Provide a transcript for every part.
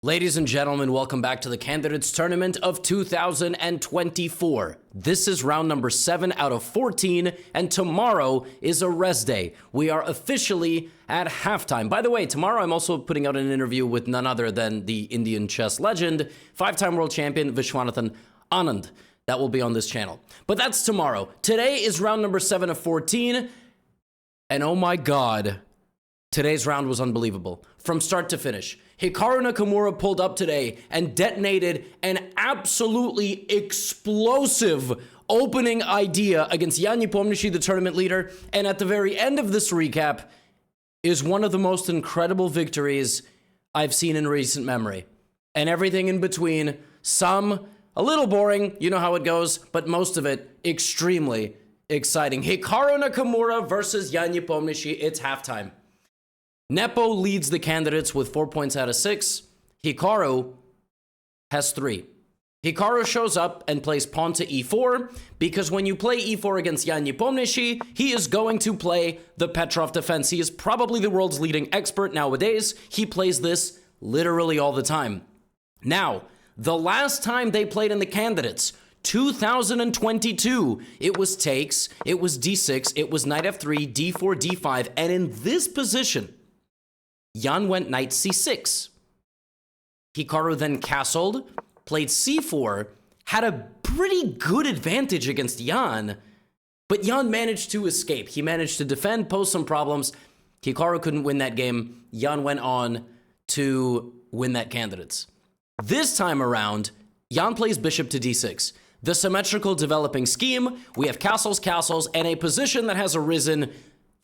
Ladies and gentlemen, welcome back to the Candidates Tournament of 2024. This is round number 7 out of 14, and tomorrow is a rest day. We are officially at halftime. By the way, tomorrow I'm also putting out an interview with none other than the Indian chess legend, 5-time world champion Vishwanathan Anand. That will be on this channel. But that's tomorrow. Today is round number 7 of 14, and oh my god, today's round was unbelievable. From start to finish. Hikaru Nakamura pulled up today and detonated an absolutely explosive opening idea against Jan Nepomniachtchi, the tournament leader, and at the very end of this recap is one of the most incredible victories I've seen in recent memory. And everything in between, some a little boring, you know how it goes, but most of it extremely exciting. Hikaru Nakamura versus Jan Nepomniachtchi, it's halftime. Nepo leads the candidates with 4 points out of 6. Hikaru has 3. Hikaru shows up and plays pawn to e4, because when you play e4 against Jan Nepomniachtchi, he is going to play the Petrov defense. He is probably the world's leading expert nowadays. He plays this literally all the time. Now, the last time they played in the candidates, 2022, it was takes, it was d6, it was knight f3, d4, d5, and in this position, Jan went knight c6. Hikaru then castled, played c4, had a pretty good advantage against Jan, but Jan managed to escape. He managed to defend, pose some problems. Hikaru couldn't win that game. Jan went on to win that candidates. This time around, Jan plays bishop to d6. The symmetrical developing scheme, we have castles, castles, and a position that has arisen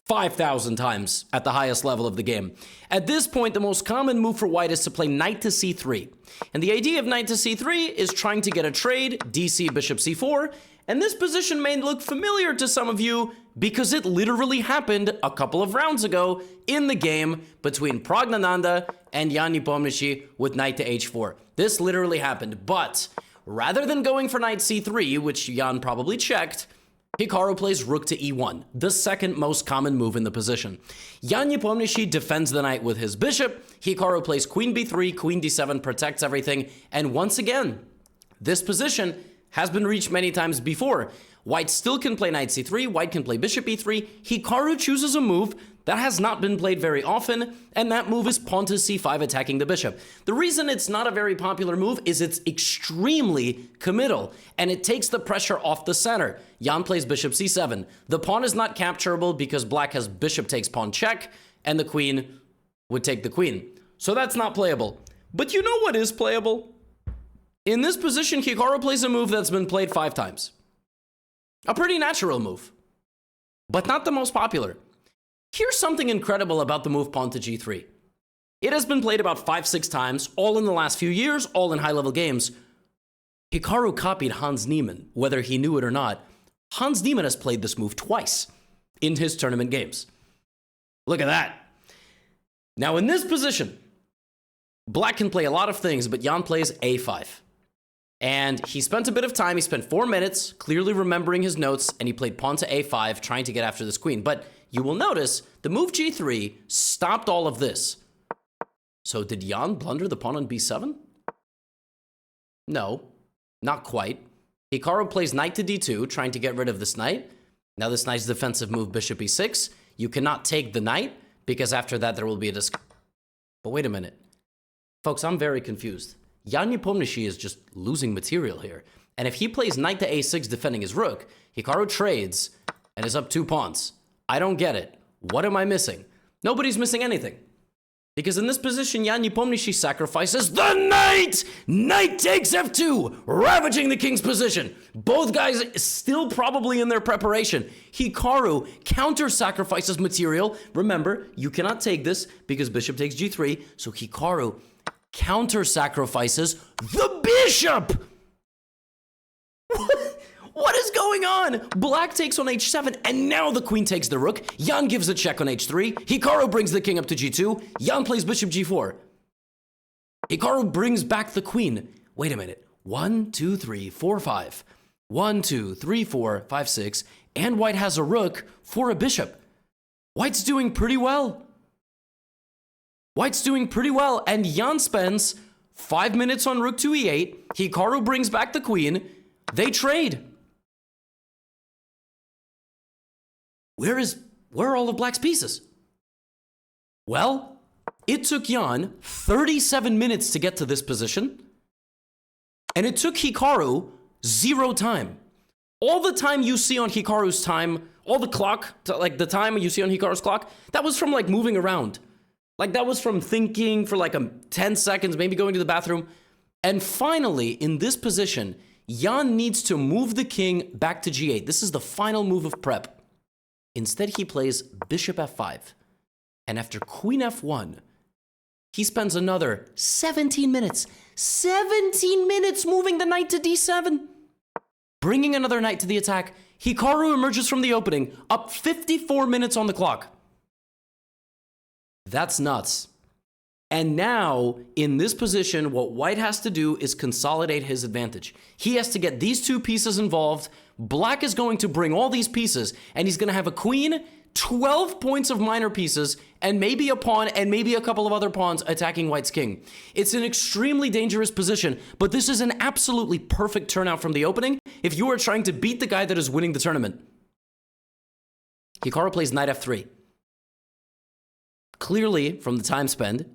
5,000 times at the highest level of the game. At this point, the most common move for white is to play knight to c3. And the idea of knight to c3 is trying to get a trade, dc, bishop c4, and this position may look familiar to some of you because it literally happened a couple of rounds ago in the game between Praggnanandhaa and Jan Nepomniachtchi with knight to h4. This literally happened, but rather than going for knight c3, which Jan probably checked, Hikaru plays rook to e1, the second most common move in the position. Jan Nepomniachtchi defends the knight with his bishop. Hikaru plays queen b3, queen d7, protects everything. And once again, this position has been reached many times before. White still can play knight c3, white can play bishop e3. Hikaru chooses a move that has not been played very often, and that move is pawn to c5, attacking the bishop. The reason it's not a very popular move is it's extremely committal, and it takes the pressure off the center. Jan plays bishop c7. The pawn is not capturable because black has bishop takes pawn check, and the queen would take the queen. So that's not playable. But you know what is playable? In this position, Hikaru plays a move that's been played 5 times. A pretty natural move, but not the most popular. Here's something incredible about the move pawn to g3. It has been played about 5-6 times, all in the last few years, all in high-level games. Hikaru copied Hans Niemann, whether he knew it or not. Hans Niemann has played this move twice in his tournament games. Look at that. Now in this position, black can play a lot of things, but Jan plays a5. And he spent a bit of time, he spent 4 minutes clearly remembering his notes, and he played pawn to a5, trying to get after this queen. But you will notice the move g3 stopped all of this. So did Jan blunder the pawn on b7? No, not quite. Hikaru plays knight to d2, trying to get rid of this knight. Now this knight's defensive move, bishop e6. You cannot take the knight, because after that there will be a But wait a minute. Folks, I'm very confused. Jan Nepomniachtchi is just losing material here. And if he plays knight to a6 defending his rook, Hikaru trades and is up 2 pawns. I don't get it. What am I missing? Nobody's missing anything. Because in this position, Jan Nepomniachtchi sacrifices the knight! Knight takes f2, ravaging the king's position. Both guys still probably in their preparation. Hikaru counter-sacrifices material. Remember, you cannot take this because bishop takes g3, so Hikaru counter-sacrifices the bishop! What is going on? Black takes on h7, and now the queen takes the rook. Jan gives a check on h3. Hikaru brings the king up to g2. Jan plays bishop g4. Hikaru brings back the queen. Wait a minute. 1, 2, 3, 4, 5. 1, 2, 3, 4, 5, 6. And white has a rook for a bishop. White's doing pretty well. White's doing pretty well, and Jan spends 5 minutes on rook to e8. Hikaru brings back the queen. They trade. Where are all of black's pieces? Well, it took Jan 37 minutes to get to this position. And it took Hikaru 0 time. All the time you see on Hikaru's time, all the clock, like the time you see on Hikaru's clock, that was from like moving around. Like that was from thinking for like 10 seconds, maybe going to the bathroom. And finally, in this position, Jan needs to move the king back to g8. This is the final move of prep. Instead, he plays bishop f5. And after queen f1, he spends another 17 minutes. 17 minutes moving the knight to d7. Bringing another knight to the attack. Hikaru emerges from the opening, up 54 minutes on the clock. That's nuts. And now, in this position, what white has to do is consolidate his advantage. He has to get these two pieces involved. Black is going to bring all these pieces, and he's going to have a queen, 12 points of minor pieces, and maybe a pawn, and maybe a couple of other pawns attacking white's king. It's an extremely dangerous position, but this is an absolutely perfect turnout from the opening if you are trying to beat the guy that is winning the tournament. Hikaru plays knight f3. Clearly, from the time spent,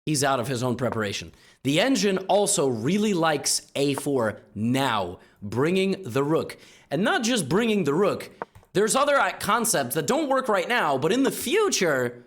he's out of his own preparation. The engine also really likes a4 now, bringing the rook. And not just bringing the rook, there's other concepts that don't work right now, but in the future,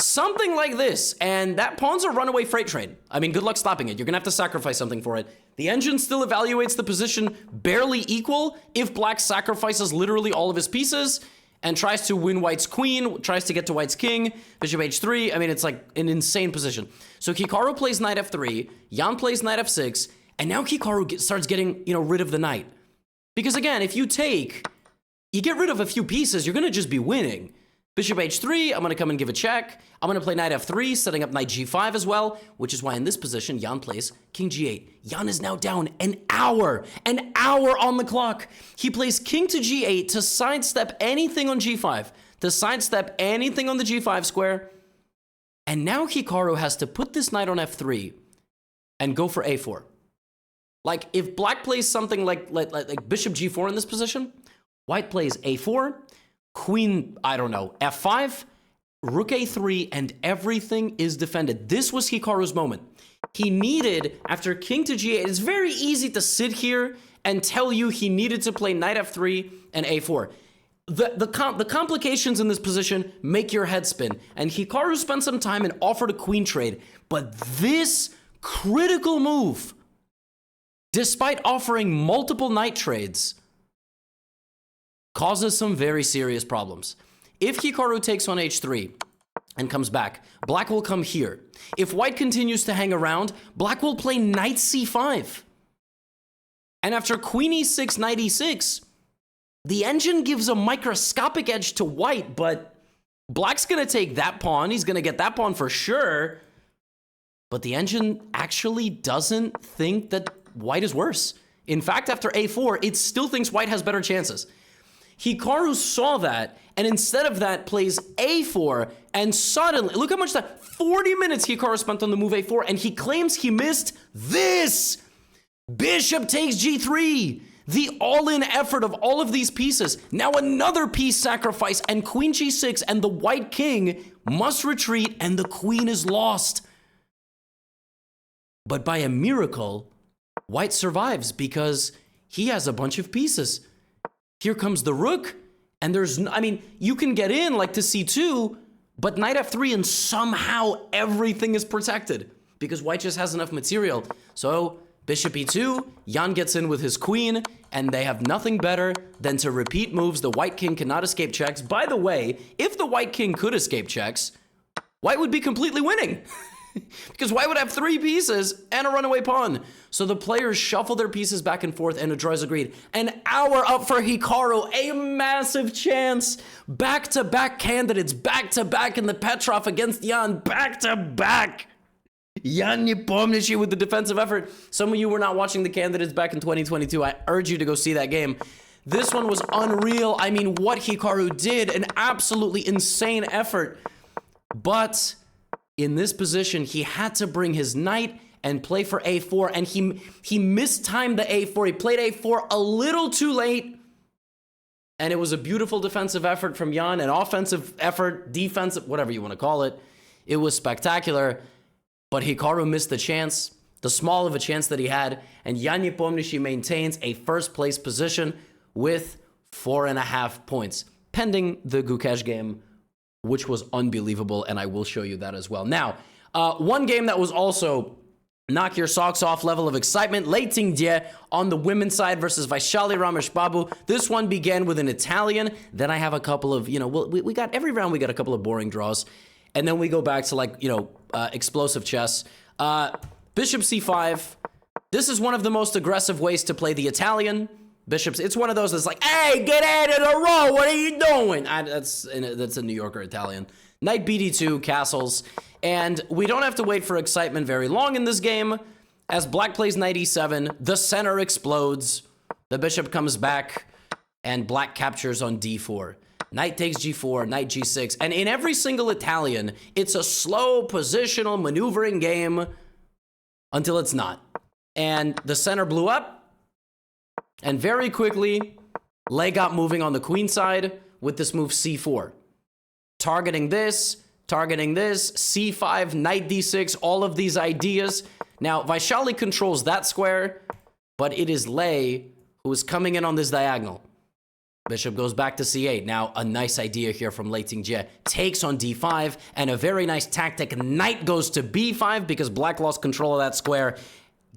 something like this, and that pawn's a runaway freight train. I mean, good luck stopping it. You're gonna have to sacrifice something for it. The engine still evaluates the position barely equal if black sacrifices literally all of his pieces and tries to win white's queen, tries to get to white's king, bishop h3. I mean, it's like an insane position. So Hikaru plays knight f3, Jan plays knight f6, and now Hikaru starts getting, rid of the knight. Because again, if you take, you get rid of a few pieces, you're gonna just be winning. Bishop h3, I'm gonna come and give a check. I'm gonna play knight f3, setting up knight g5 as well, which is why in this position, Jan plays king g8. Jan is now down an hour on the clock. He plays king to g8 to sidestep anything on g5, to sidestep anything on the g5 square. And now Hikaru has to put this knight on f3 and go for a4. Like, if black plays something like bishop g4 in this position, white plays a4, queen, I don't know, f5, rook a3, and everything is defended. This was Hikaru's moment. He needed, after king to g8, it's very easy to sit here and tell you he needed to play knight f3 and a4. The complications in this position make your head spin. And Hikaru spent some time and offered a queen trade. But this critical move, despite offering multiple knight trades, causes some very serious problems. If Hikaru takes on h3 and comes back, black will come here. If white continues to hang around, black will play knight c5. And after queen e6, knight e6, the engine gives a microscopic edge to white, but black's gonna take that pawn. He's gonna get that pawn for sure. But the engine actually doesn't think that white is worse. In fact, after a4, it still thinks white has better chances. Hikaru saw that, and instead of that, plays a4, and suddenly, look how much that, 40 minutes Hikaru spent on the move a4, and he claims he missed this! Bishop takes g3! The all-in effort of all of these pieces. Now another piece sacrifice, and queen g6, and the white king must retreat, and the queen is lost. But by a miracle, white survives, because he has a bunch of pieces. Here comes the rook, and there's, you can get in like to c2, but knight f3 and somehow everything is protected because white just has enough material. So bishop e2, Jan gets in with his queen, and they have nothing better than to repeat moves. The white king cannot escape checks. By the way, if the white king could escape checks, white would be completely winning. Because white would have 3 pieces and a runaway pawn. So the players shuffle their pieces back and forth, and a draw is agreed. An hour up for Hikaru, a massive chance. Back-to-back candidates, back-to-back in the Petrov against Jan, back-to-back. Jan Nepomniachtchi with the defensive effort. Some of you were not watching the candidates back in 2022. I urge you to go see that game. This one was unreal. I mean, what Hikaru did, an absolutely insane effort. But in this position, he had to bring his knight and play for a4, and he mistimed the a4. He played a4 a little too late, and it was a beautiful defensive effort from Jan, an offensive effort, defensive, whatever you want to call it. It was spectacular, but Hikaru missed the chance, the small of a chance that he had, and Jan Nepomniachtchi maintains a first-place position with 4.5 points, pending the Gukesh game, which was unbelievable, and I will show you that as well. Now, one game that was also knock your socks off level of excitement, Lagno on the women's side versus Vaishali Rameshbabu. This one began with an Italian. Then I have a couple of, we got every round, we got a couple of boring draws. And then we go back to explosive chess. Bishop c5. This is one of the most aggressive ways to play the Italian. Bishops, it's one of those that's like, hey, get out of the row, what are you doing? That's a New Yorker Italian. Knight bd2, castles. And we don't have to wait for excitement very long in this game. As black plays knight e7, the center explodes. The bishop comes back, and black captures on d4. Knight takes g4, knight g6. And in every single Italian, it's a slow positional maneuvering game until it's not. And the center blew up. And very quickly, Lei got moving on the queen side with this move c4. Targeting this, c5, knight d6, all of these ideas. Now, Vaishali controls that square, but it is Lei who is coming in on this diagonal. Bishop goes back to c8. Now, a nice idea here from Lagno. Takes on d5, and a very nice tactic. Knight goes to b5 because black lost control of that square.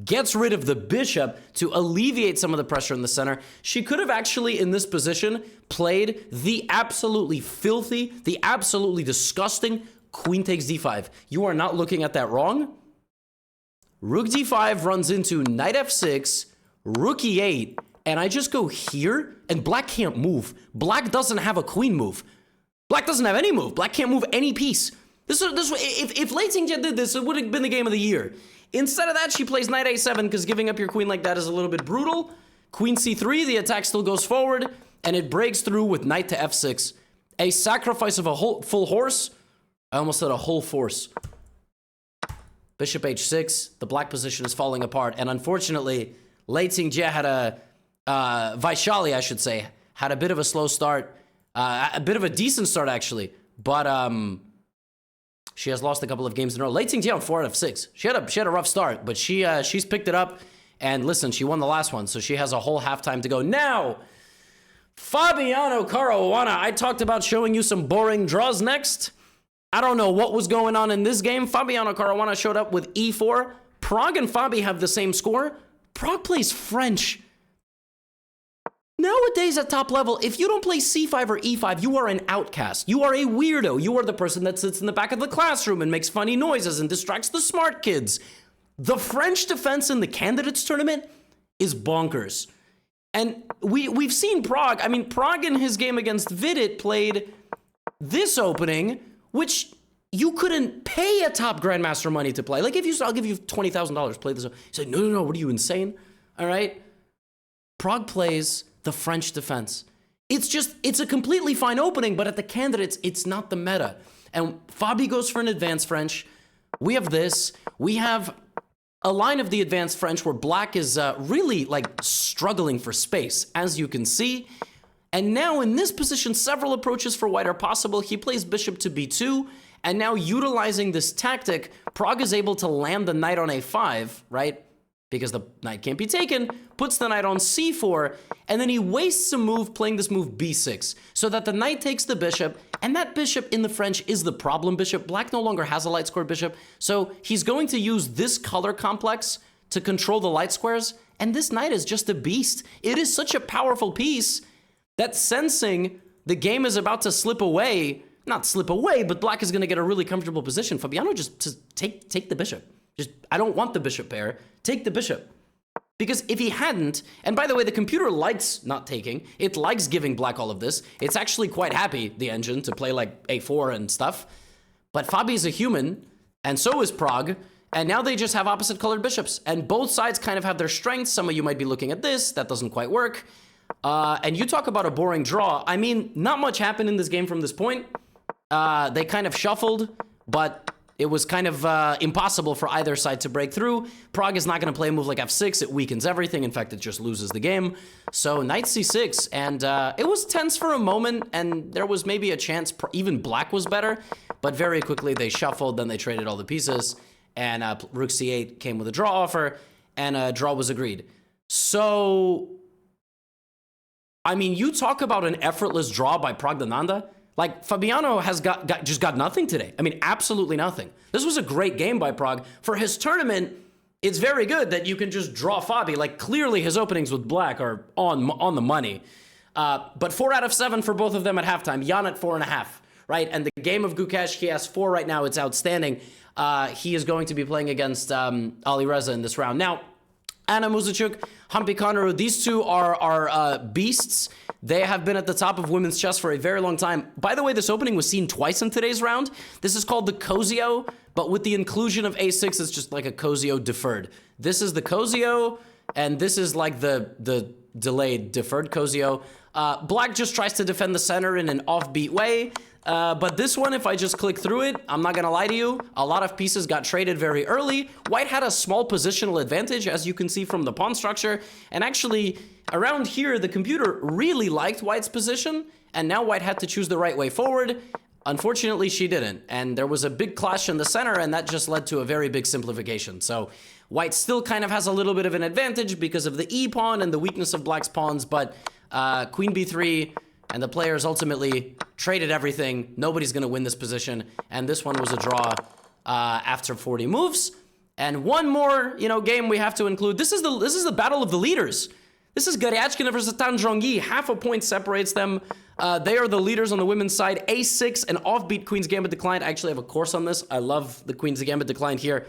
Gets rid of the bishop to alleviate some of the pressure in the center. She could have actually, in this position, played the absolutely filthy, the absolutely disgusting queen takes d5. You are not looking at that wrong. Rook d5 runs into knight f6, rook e8, and I just go here, and black can't move. Black doesn't have a queen move. Black doesn't have any move. Black can't move any piece. If Lagno did this, it would have been the game of the year. Instead of that, she plays knight a7 because giving up your queen like that is a little bit brutal. Queen c3, the attack still goes forward, and it breaks through with knight to f6. A sacrifice of a full horse. I almost said a whole force. Bishop h6, the black position is falling apart, and unfortunately, Lagno had Vaishali, I should say, had a bit of a slow start. A bit of a decent start, actually, but she has lost a couple of games in a row. Lagno on 4 out of 6. She had a rough start, but she's picked it up. And listen, she won the last one, so she has a whole halftime to go. Now, Fabiano Caruana. I talked about showing you some boring draws next. I don't know what was going on in this game. Fabiano Caruana showed up with e4. Pragg and Fabi have the same score. Pragg plays French. Nowadays at top level, if you don't play c5 or e5, you are an outcast. You are a weirdo. You are the person that sits in the back of the classroom and makes funny noises and distracts the smart kids. The French defense in the candidates tournament is bonkers. And we've seen Pragg. I mean, Pragg in his game against Vidit played this opening, which you couldn't pay a top grandmaster money to play. Like, if you said, I'll give you $20,000, play this. He said, no, what are you, insane? All right? Pragg plays the French defense. It's a completely fine opening, but at the candidates, it's not the meta. And Fabi goes for an advanced French. We have this. We have a line of the advanced French where black is really struggling for space, as you can see. And now in this position, several approaches for white are possible. He plays bishop to b2, and now utilizing this tactic, Pragg is able to land the knight on a5, right? Because the knight can't be taken, puts the knight on c4, and then he wastes a move playing this move b6, so that the knight takes the bishop, and that bishop in the French is the problem bishop. Black no longer has a light square bishop, so he's going to use this color complex to control the light squares, and this knight is just a beast. It is such a powerful piece that sensing the game is about to slip away, not slip away, but black is going to get a really comfortable position. Fabiano just take the bishop. I don't want the bishop pair. Take the bishop. Because if he hadn't, and by the way, the computer likes not taking. It likes giving black all of this. It's actually quite happy, the engine, to play like a4 and stuff. But Fabi is a human, and so is Pragg. And now they just have opposite colored bishops. And both sides kind of have their strengths. Some of you might be looking at this. That doesn't quite work. And you talk about a boring draw. I mean, not much happened in this game from this point. They kind of shuffled, but it was kind of impossible for either side to break through. Pragg is not going to play a move like f6. It weakens everything. In fact, it just loses the game. So knight c6, and it was tense for a moment, and there was maybe a chance even black was better, but very quickly they shuffled, then they traded all the pieces, and rook c8 came with a draw offer, and a draw was agreed. So, I mean, you talk about an effortless draw by Praggnanandhaa. Like, Fabiano has just got nothing today. I mean, absolutely nothing. This was a great game by Pragg. For his tournament, it's very good that you can just draw Fabi. Like, clearly his openings with black are on the money. But 4 out of 7 for both of them at halftime. Jan at 4.5, right? And the game of Gukesh, he has 4 right now. It's outstanding. He is going to be playing against Ali Reza in this round. Now, Anna Muzychuk, Hampi Koneru, these two are beasts. They have been at the top of women's chess for a very long time. By the way, this opening was seen twice in today's round. This is called the Cosio, but with the inclusion of a6, it's just like a Cosio deferred. This is the Cosio, and this is like the delayed deferred Cosio. Black just tries to defend the center in an offbeat way. But this one, if I just click through it, I'm not gonna lie to you, a lot of pieces got traded very early. White had a small positional advantage, as you can see from the pawn structure, and actually, around here, the computer really liked White's position, and now White had to choose the right way forward. Unfortunately, she didn't, and there was a big clash in the center, and that just led to a very big simplification. So, White still kind of has a little bit of an advantage because of the e-pawn and the weakness of Black's pawns, but Queen b3, and the players ultimately traded everything. Nobody's going to win this position. And this one was a draw after 40 moves. And one more, game we have to include. This is the battle of the leaders. This is Goryachkina versus Tan Zhongyi. Half a point separates them. They are the leaders on the women's side. A6, an offbeat Queen's Gambit declined. I actually have a course on this. I love the Queen's Gambit declined here.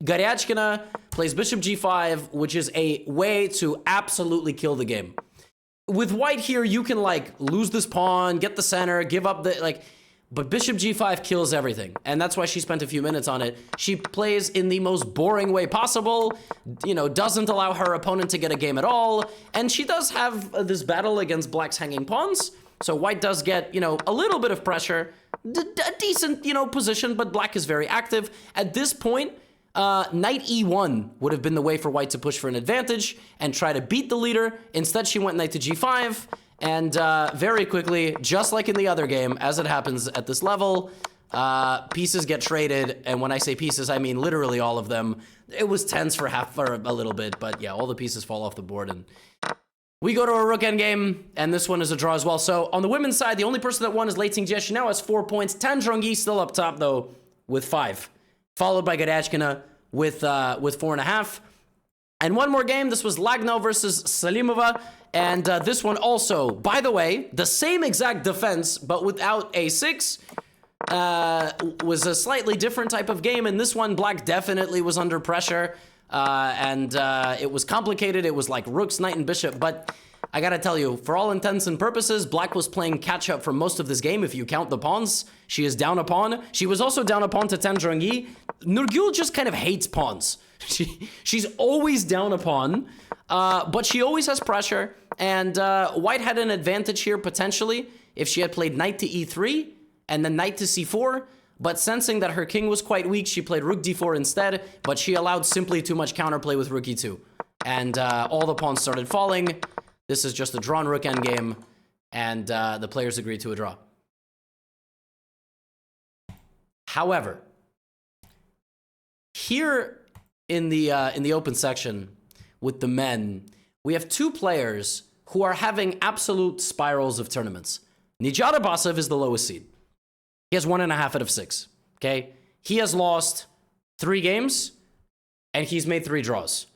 Goryachkina plays Bishop g5, which is a way to absolutely kill the game. With White here, you can, lose this pawn, get the center, give up but Bishop g5 kills everything. And that's why she spent a few minutes on it. She plays in the most boring way possible, doesn't allow her opponent to get a game at all. And she does have this battle against Black's hanging pawns. So White does get, a little bit of pressure, a decent, position, but Black is very active. At this point, knight e1 would have been the way for White to push for an advantage and try to beat the leader. Instead, she went knight to g5, and very quickly, just like in the other game, as it happens at this level, pieces get traded, and when I say pieces, I mean literally all of them. It was tense for a little bit, but yeah, all the pieces fall off the board, and we go to a rook endgame, and this one is a draw as well. So on the women's side, the only person that won is Lei Tingjie. She now has 4 points. Tan Zhongyi still up top, though, with 5. Followed by Goryachkina with 4.5. And one more game. This was Lagno versus Salimova. And this one also, by the way, the same exact defense, but without a6. Was a slightly different type of game. In this one, Black definitely was under pressure. And it was complicated. It was like rooks, knight, and bishop. But I gotta tell you, for all intents and purposes, Black was playing catch-up for most of this game, if you count the pawns. She is down a pawn. She was also down a pawn to Tan Zhongyi. Nurgül just kind of hates pawns. She's always down a pawn, but she always has pressure. And White had an advantage here, potentially, if she had played knight to e3 and then knight to c4. But sensing that her king was quite weak, she played rook d4 instead, but she allowed simply too much counterplay with rook e2. And all the pawns started falling. This is just a drawn rook endgame, and the players agreed to a draw. However, here in the open section with the men, we have 2 players who are having absolute spirals of tournaments. Nijat Abasov is the lowest seed. He has 1.5 out of 6. Okay, he has lost 3 games, and he's made 3 draws,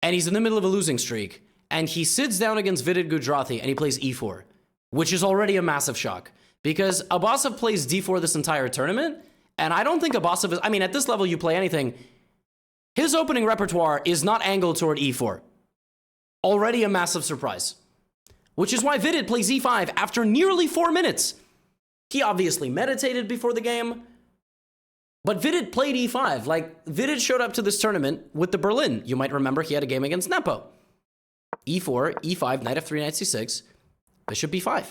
and he's in the middle of a losing streak. And he sits down against Vidit Gujarati and he plays e4, which is already a massive shock. Because Abasov plays d4 this entire tournament, and I don't think Abasov is... I mean, at this level, you play anything. His opening repertoire is not angled toward e4. Already a massive surprise. Which is why Vidit plays e5 after nearly 4 minutes. He obviously meditated before the game, but Vidit played e5. Vidit showed up to this tournament with the Berlin. You might remember he had a game against Nepo. e4, e5, knight f3, knight c6, bishop b5.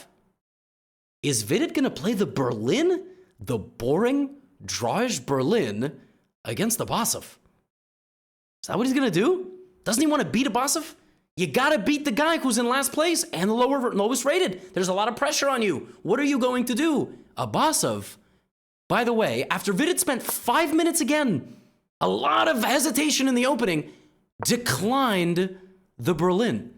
Is Vidit going to play the Berlin? The boring, drawish Berlin against Abasov. Is that what he's going to do? Doesn't he want to beat Abasov? You got to beat the guy who's in last place and the lowest rated. There's a lot of pressure on you. What are you going to do? Abasov, by the way, after Vidit spent 5 minutes again, a lot of hesitation in the opening, declined the Berlin.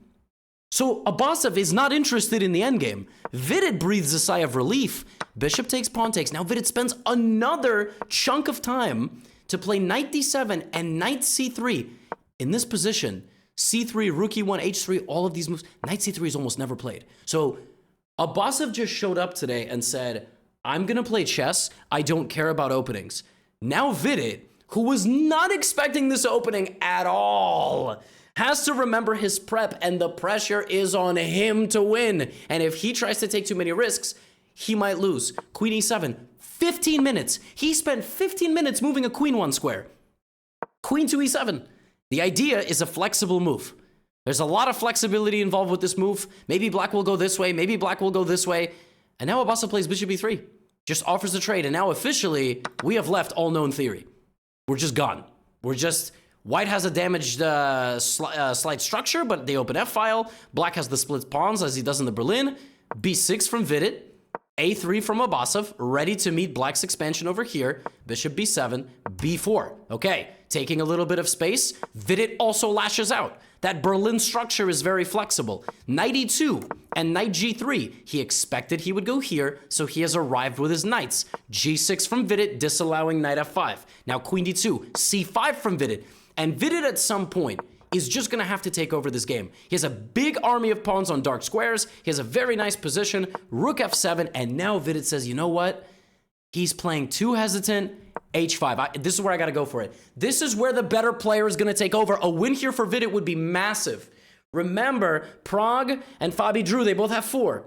So Abasov is not interested in the endgame. Vidit breathes a sigh of relief. Bishop takes, pawn takes. Now Vidit spends another chunk of time to play knight d7 and knight c3. In this position, c3, rook e1, h3, all of these moves, knight c3 is almost never played. So Abasov just showed up today and said, I'm going to play chess. I don't care about openings. Now Vidit, who was not expecting this opening at all, has to remember his prep, and the pressure is on him to win. And if he tries to take too many risks, he might lose. Queen e7, 15 minutes. He spent 15 minutes moving a queen one square. Queen to e7. The idea is a flexible move. There's a lot of flexibility involved with this move. Maybe black will go this way, maybe black will go this way. And now Abasov plays bishop e3. Just offers a trade, and now officially, we have left all known theory. We're just gone. White has a damaged slight structure, but they open f-file. Black has the split pawns, as he does in the Berlin. b6 from Vidit. a3 from Abasov, ready to meet black's expansion over here. Bishop b7, b4. Okay, taking a little bit of space. Vidit also lashes out. That Berlin structure is very flexible. Knight e2 and knight g3. He expected he would go here, so he has arrived with his knights. g6 from Vidit, disallowing knight f5. Now queen d2, c5 from Vidit. And Vidit at some point is just going to have to take over this game. He has a big army of pawns on dark squares. He has a very nice position. Rook f7, and now Vidit says, you know what? He's playing too hesitant. h5. This is where I got to go for it. This is where the better player is going to take over. A win here for Vidit would be massive. Remember, Pragg and Fabi Drew, they both have 4.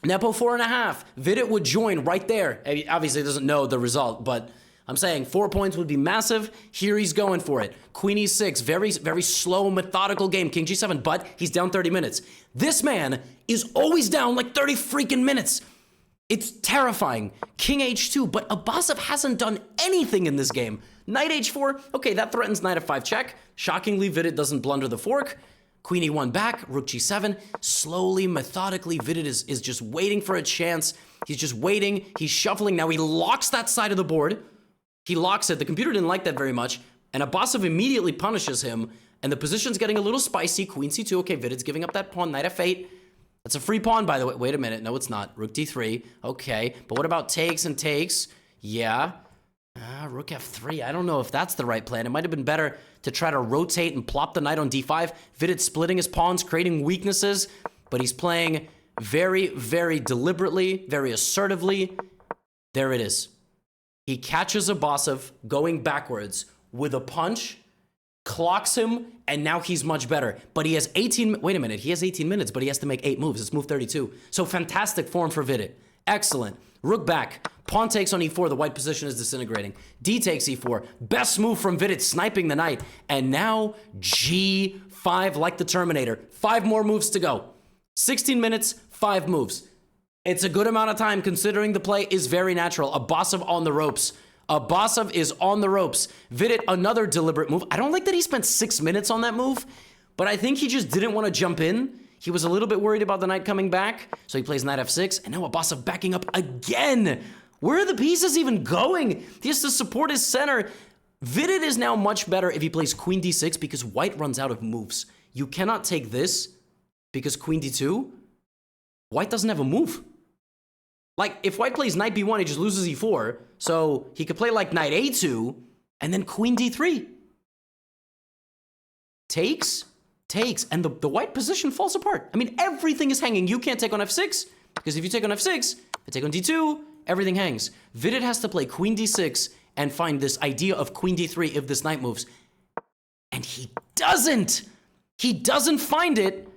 Nepo 4.5. Vidit would join right there. Obviously, he doesn't know the result, but I'm saying 4 points would be massive. Here he's going for it. Queen e6, very, very slow, methodical game. King g7, but he's down 30 minutes. This man is always down like 30 freaking minutes. It's terrifying. King h2, but Abasov hasn't done anything in this game. Knight h4, okay, that threatens knight f5 check. Shockingly, Vidit doesn't blunder the fork. Queen e1 back, rook g7. Slowly, methodically, Vidit is just waiting for a chance. He's just waiting. He's shuffling. Now he locks that side of the board. He locks it. The computer didn't like that very much. And Abasov immediately punishes him. And the position's getting a little spicy. Queen c2. Okay, Vidit's giving up that pawn. Knight f8. That's a free pawn, by the way. Wait a minute. No, it's not. Rook d3. Okay. But what about takes and takes? Yeah. Rook f3. I don't know if that's the right plan. It might have been better to try to rotate and plop the knight on d5. Vidit splitting his pawns, creating weaknesses. But he's playing very, very deliberately, very assertively. There it is. He catches Abasov going backwards with a punch, clocks him, and now he's much better. But he has 18, wait a minute, he has 18 minutes, but he has to make 8 moves. It's move 32. So fantastic form for Vidit. Excellent. Rook back. Pawn takes on e4. The white position is disintegrating. D takes e4. Best move from Vidit, sniping the knight. And now g5 like the Terminator. 5 more moves to go. 16 minutes, 5 moves. It's a good amount of time considering the play is very natural. Abasov on the ropes. Abasov is on the ropes. Vidit, another deliberate move. I don't like that he spent 6 minutes on that move, but I think he just didn't want to jump in. He was a little bit worried about the knight coming back, so he plays knight f6, and now Abasov backing up again. Where are the pieces even going? He has to support his center. Vidit is now much better if he plays queen d6 because white runs out of moves. You cannot take this because queen d2, white doesn't have a move. Like, if white plays knight b1, he just loses e4. So he could play like knight a2 and then queen d3. Takes, and the white position falls apart. I mean, everything is hanging. You can't take on f6 because if you take on f6, I take on d2, everything hangs. Vidit has to play queen d6 and find this idea of queen d3 if this knight moves. And he doesn't. He doesn't find it.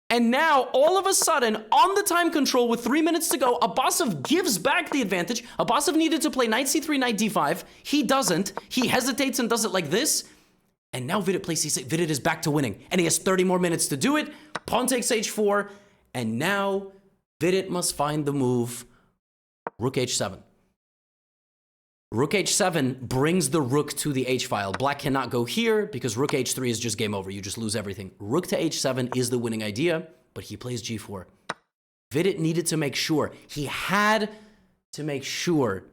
And now, all of a sudden, on the time control with 3 minutes to go, Abasov gives back the advantage. Abasov needed to play knight c3, knight d5. He doesn't. He hesitates and does it like this. And now Vidit plays c6. Vidit is back to winning. And he has 30 more minutes to do it. Pawn takes h4. And now, Vidit must find the move rook h7. Rook h7 brings the rook to the h-file. Black cannot go here because rook h3 is just game over. You just lose everything. Rook to h7 is the winning idea, but he plays g4. Vidit needed to make sure. He had to make sure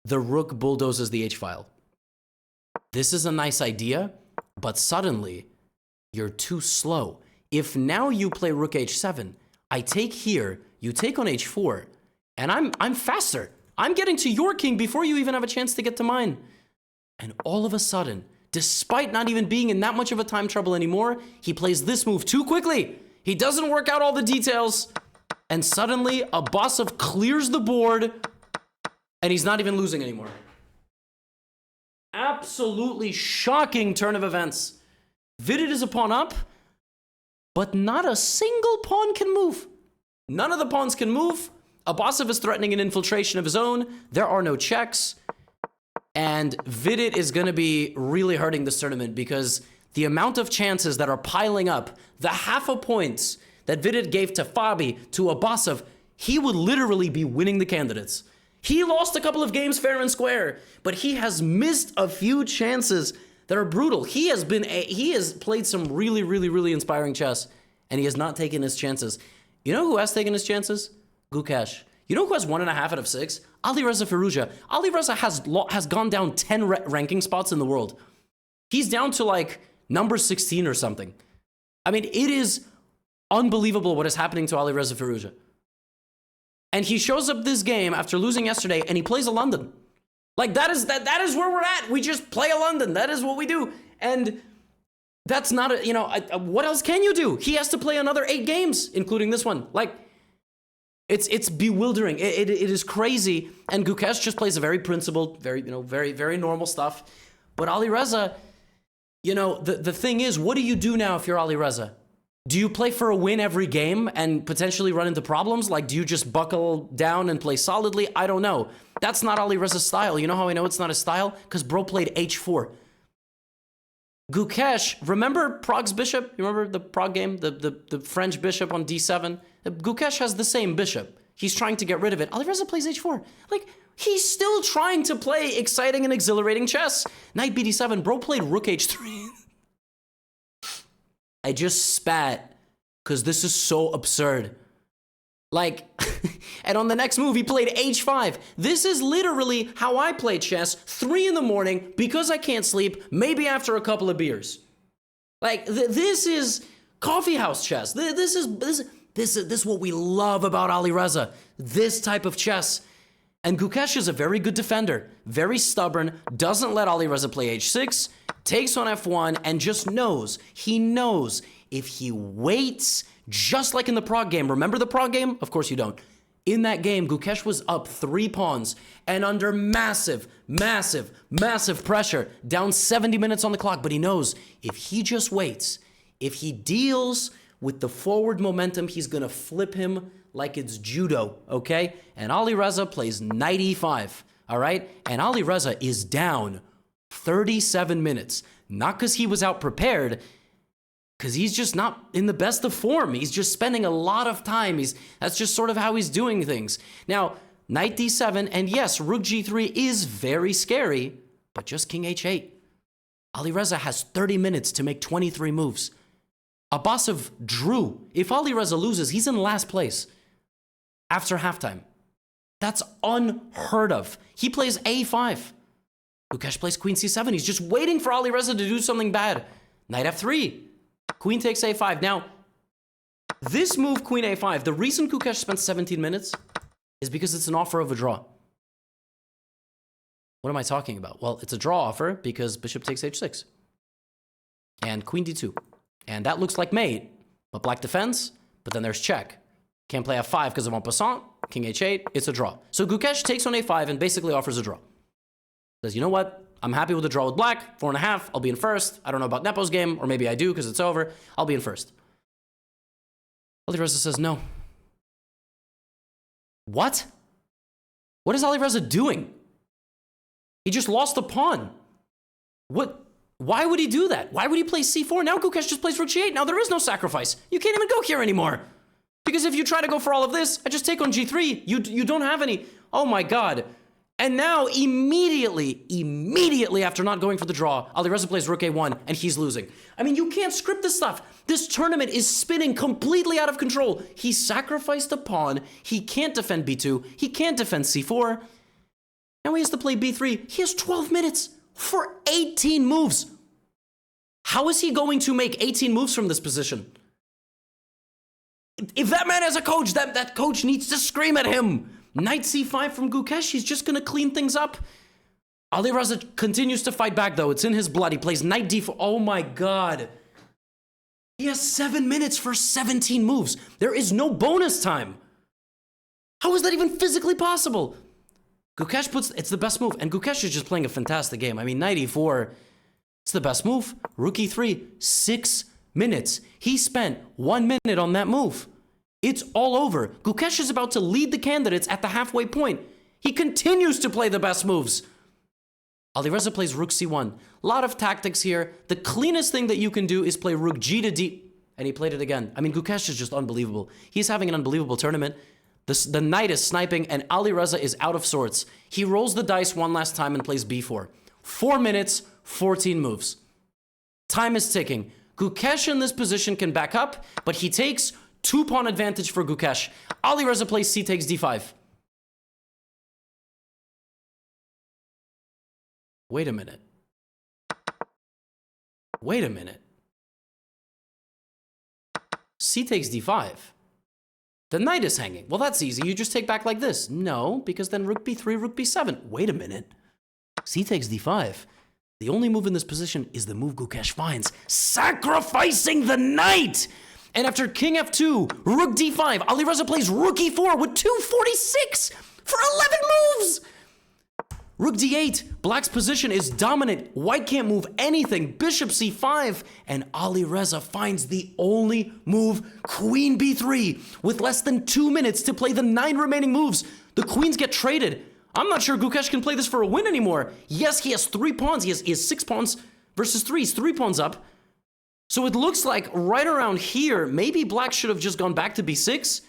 the rook bulldozes the h-file. This is a nice idea, but suddenly you're too slow. If now you play rook h7, I take here, you take on h4, and I'm faster. I'm getting to your king before you even have a chance to get to mine. And all of a sudden, despite not even being in that much of a time trouble anymore, he plays this move too quickly. He doesn't work out all the details. And suddenly, Abasov clears the board, and he's not even losing anymore. Absolutely shocking turn of events. Vidit is a pawn up, but not a single pawn can move. None of the pawns can move. Abasov is threatening an infiltration of his own. There are no checks. And Vidit is going to be really hurting this tournament because the amount of chances that are piling up, the half a points that Vidit gave to Fabi, to Abasov, he would literally be winning the candidates. He lost a couple of games fair and square, but he has missed a few chances that are brutal. He has played some really, really, really inspiring chess, and he has not taken his chances. You know who has taken his chances? Gukesh. You know who has 1.5 out of 6? Alireza Firouzja. Alireza has gone down 10 ranking spots in the world. He's down to like number 16 or something. I mean, it is unbelievable what is happening to Alireza Firouzja. And he shows up this game after losing yesterday, and he plays a London. Like, that is where we're at. We just play a London. That is what we do. And that's not a, what else can you do? He has to play another 8 games, including this one. Like, it's bewildering. It is crazy. And Gukesh just plays a very principled, very normal stuff. But Alireza, the thing is, what do you do now if you're Alireza? Do you play for a win every game and potentially run into problems? Like, do you just buckle down and play solidly? I don't know. That's not Alireza's style. You know how I know it's not his style? Because bro played h4. Gukesh, remember Prague's bishop? You remember the Prague game? The French bishop on d7? Gukesh has the same bishop. He's trying to get rid of it. Alireza plays h4. Like, he's still trying to play exciting and exhilarating chess. Knight bd7, bro played rook h3. I just spat because this is so absurd. Like, and on the next move, he played h5. This is literally how I play chess, 3 in the morning, because I can't sleep, maybe after a couple of beers. Like, this is coffee house chess. This is what we love about Alireza. This type of chess. And Gukesh is a very good defender, very stubborn, doesn't let Alireza play h6, takes on f1, and just knows, he knows if he waits, just like in the Prague game. Remember the Prague game? Of course you don't. In that game, Gukesh was up 3 pawns and under massive pressure, down 70 minutes on the clock. But he knows if he just waits, if he deals with the forward momentum, he's going to flip him like it's judo, okay? And Alireza plays knight e5, all right? And Alireza is down 37 minutes. Not because he was out prepared, because he's just not in the best of form. He's just spending a lot of time. That's just sort of how he's doing things. Now, knight d7, and yes, rook g3 is very scary, but just king h8. Alireza has 30 minutes to make 23 moves. Abasov drew. If Alireza loses, he's in last place after halftime. That's unheard of. He plays a5. Gukesh plays queen c7. He's just waiting for Alireza to do something bad. Knight f3. Queen takes a5. Now, this move, queen a5, the reason Gukesh spent 17 minutes is because it's an offer of a draw. What am I talking about? Well, it's a draw offer because bishop takes h6. And queen d2. And that looks like mate, but black defends, but then there's check. Can't play f5 because of en passant. King h8, it's a draw. So Gukesh takes on a5 and basically offers a draw. Says, you know what? I'm happy with the draw with black. 4.5, I'll be in first. I don't know about Nepo's game, or maybe I do because it's over. I'll be in first. Alireza says no. What? What is Alireza doing? He just lost the pawn. What? Why would he do that? Why would he play c4? Now Gukesh just plays rook g8. Now there is no sacrifice. You can't even go here anymore. Because if you try to go for all of this, I just take on g3. You don't have any. Oh my god. And now, immediately after not going for the draw, Alireza plays rook a1, and he's losing. I mean, you can't script this stuff. This tournament is spinning completely out of control. He sacrificed a pawn. He can't defend b2. He can't defend c4. Now he has to play b3. He has 12 minutes for 18 moves. How is he going to make 18 moves from this position? If that man has a coach, that coach needs to scream at him. Knight c5 from Gukesh. He's just going to clean things up. Alireza continues to fight back, though. It's in his blood. He plays knight d4. Oh, my God. He has 7 minutes for 17 moves. There is no bonus time. How is that even physically possible? Gukesh it's the best move. And Gukesh is just playing a fantastic game. I mean, knight e4, it's the best move. Rook e3, 6 minutes. He spent 1 minute on that move. It's all over. Gukesh is about to lead the candidates at the halfway point. He continues to play the best moves. Alireza plays rook c1. A lot of tactics here. The cleanest thing that you can do is play rook g to d. And he played it again. I mean, Gukesh is just unbelievable. He's having an unbelievable tournament. The knight is sniping, and Alireza is out of sorts. He rolls the dice one last time and plays b4. 4 minutes, 14 moves. Time is ticking. Gukesh in this position can back up, but he takes 2-pawn advantage for Gukesh. Alireza plays c takes d5. Wait a minute. Wait a minute. C takes d5. The knight is hanging. Well, that's easy. You just take back like this. No, because then rook b3, rook b7. Wait a minute. C takes d5. The only move in this position is the move Gukesh finds, sacrificing the knight. And after king f2, rook d5, Alireza plays rook e4 with 246 for 11 moves. Rook d8, black's position is dominant. White can't move anything. Bishop c5, and Alireza finds the only move, queen b3, with less than 2 minutes to play the 9 remaining moves. The queens get traded. I'm not sure Gukesh can play this for a win anymore. Yes, he has 3 pawns. He has 6 pawns versus 3. He's 3 pawns up. So it looks like right around here, maybe black should have just gone back to b6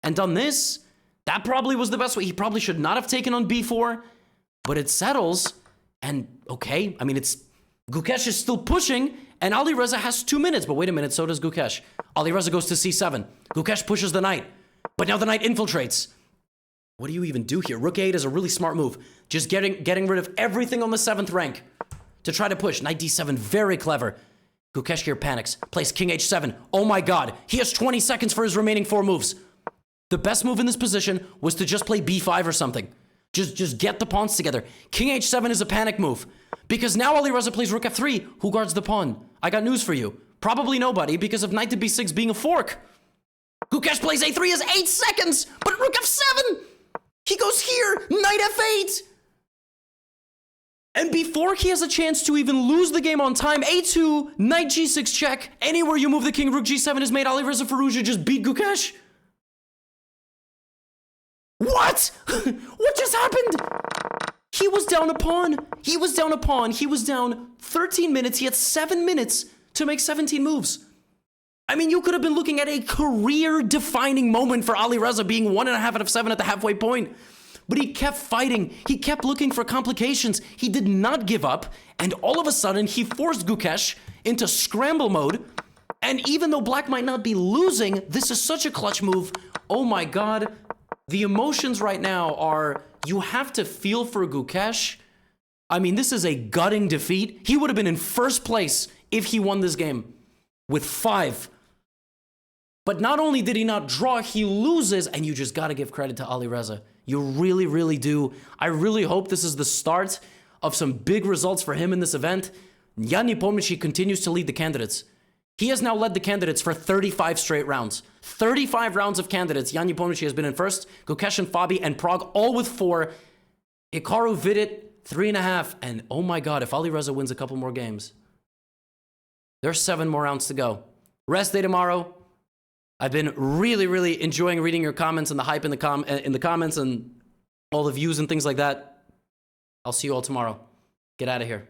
and done this. That probably was the best way. He probably should not have taken on b4, but it settles. And okay, I mean, Gukesh is still pushing, and Alireza has 2 minutes. But wait a minute, so does Gukesh. Alireza goes to c7. Gukesh pushes the knight, but now the knight infiltrates. What do you even do here? Rook 8 is a really smart move. Just getting rid of everything on the 7th rank to try to push. Knight d7, very clever. Gukesh here panics, plays king h7. Oh my God, he has 20 seconds for his remaining 4 moves. The best move in this position was to just play b5 or something. Just get the pawns together. King h7 is a panic move, because now Alireza plays rook f3. Who guards the pawn? I got news for you. Probably nobody, because of knight to b6 being a fork. Gukesh plays a3 has 8 seconds, but rook f7! He goes here, knight f8! And before he has a chance to even lose the game on time, a2, knight g6 check. Anywhere you move the king, rook g7 is made. Alireza Firouzja just beat Gukesh. What? What just happened? He was down a pawn. He was down a pawn. He was down 13 minutes. He had 7 minutes to make 17 moves. I mean, you could have been looking at a career-defining moment for Alireza being 1.5 out of 7 at the halfway point. But he kept fighting. He kept looking for complications. He did not give up. And all of a sudden, he forced Gukesh into scramble mode. And even though black might not be losing, this is such a clutch move. Oh my God. The emotions right now are, you have to feel for Gukesh. I mean, this is a gutting defeat. He would have been in first place if he won this game with 5. But not only did he not draw, he loses, and you just got to give credit to Alireza. You really, really do. I really hope this is the start of some big results for him in this event. Jan Nepomniachtchi continues to lead the candidates. He has now led the candidates for 35 straight rounds. 35 rounds of candidates. Jan Nepomniachtchi has been in first. Gukesh and Fabi and Pragg all with 4. Hikaru, Vidit, 3.5. And oh my God, if Alireza wins a couple more games, there's 7 more rounds to go. Rest day tomorrow. I've been really, really enjoying reading your comments and the hype in the comments and all the views and things like that. I'll see you all tomorrow. Get out of here.